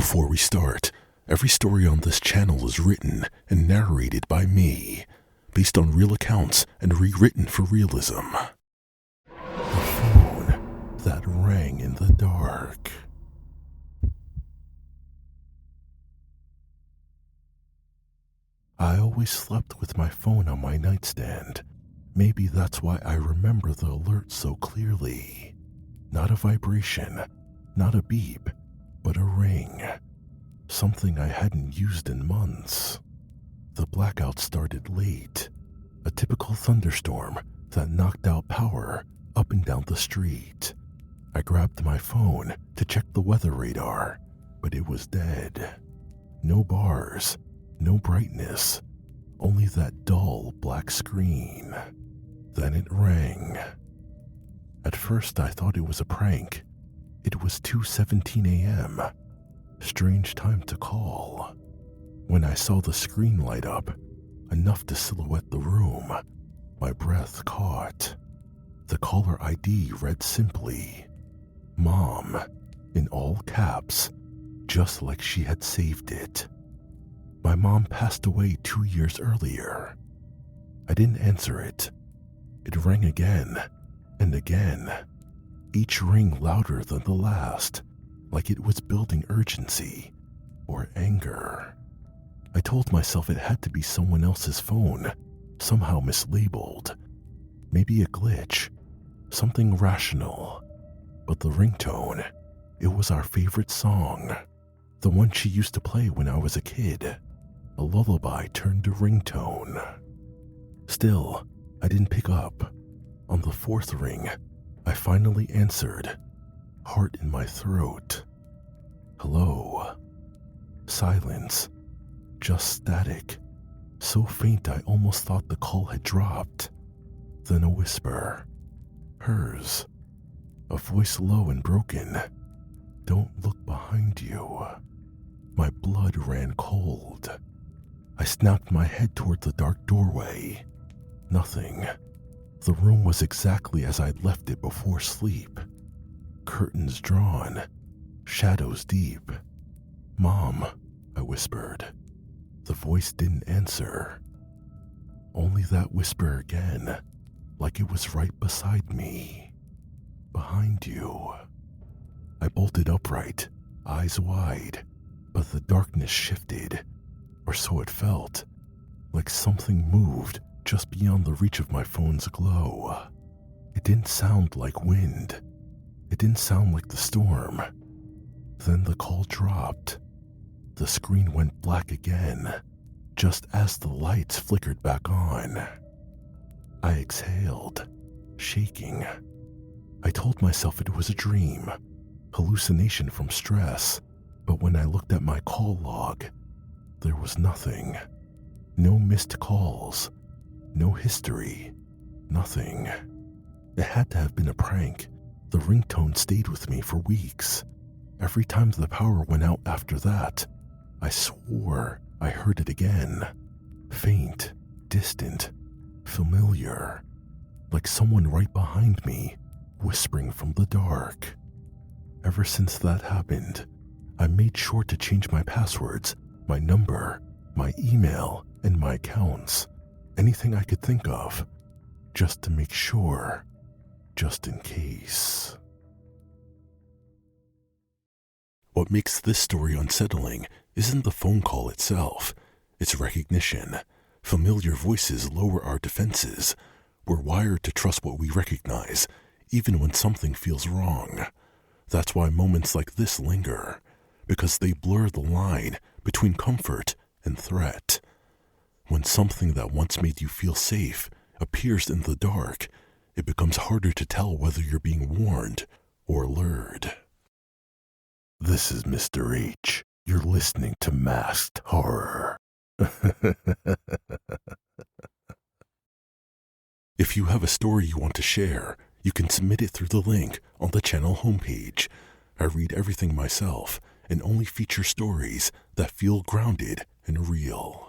Before we start, every story on this channel is written and narrated by me, based on real accounts and rewritten for realism. The phone that rang in the dark. I always slept with my phone on my nightstand. Maybe that's why I remember the alert so clearly. Not a vibration, not a beep, but a ring. Something I hadn't used in months. The blackout started late. A typical thunderstorm that knocked out power up and down the street. I grabbed my phone to check the weather radar, but it was dead. No bars, no brightness, only that dull black screen. Then it rang. At first I thought it was a prank. It was 2:17 a.m. Strange time to call. When I saw the screen light up, enough to silhouette the room, my breath caught. The caller ID read simply, Mom, in all caps, just like she had saved it. My mom passed away 2 years earlier. I didn't answer it. It rang again and again, each ring louder than the last, like it was building urgency or anger. I told myself it had to be someone else's phone, somehow mislabeled. Maybe a glitch, something rational. But the ringtone, it was our favorite song, the one she used to play when I was a kid. A lullaby turned to ringtone. Still, I didn't pick up. On the fourth ring, I finally answered, heart in my throat. Hello. Silence. Just static. So faint I almost thought the call had dropped. Then a whisper. Hers. A voice low and broken. Don't look behind you. My blood ran cold. I snapped my head toward the dark doorway. Nothing. The room was exactly as I'd left it before sleep. Curtains drawn. Shadows deep. Mom, I whispered. The voice didn't answer. Only that whisper again, like it was right beside me. Behind you. I bolted upright, eyes wide, but the darkness shifted, or so it felt, like something moved just beyond the reach of my phone's glow. It didn't sound like wind. It didn't sound like the storm. Then the call dropped. The screen went black again, just as the lights flickered back on. I exhaled, shaking. I told myself it was a dream, hallucination from stress, but when I looked at my call log, there was nothing. No missed calls, no history, nothing. It had to have been a prank. The ringtone stayed with me for weeks. Every time the power went out after that, I swore I heard it again. Faint, distant, familiar, like someone right behind me, whispering from the dark. Ever since that happened, I made sure to change my passwords, my number, my email, and my accounts. Anything I could think of, just to make sure, just in case. What makes this story unsettling isn't the phone call itself, it's recognition. Familiar voices lower our defenses. We're wired to trust what we recognize, even when something feels wrong. That's why moments like this linger, because they blur the line between comfort and threat. When something that once made you feel safe appears in the dark, it becomes harder to tell whether you're being warned or lured. This is Mr. H. You're listening to Masked Horror. If you have a story you want to share, you can submit it through the link on the channel homepage. I read everything myself and only feature stories that feel grounded and real.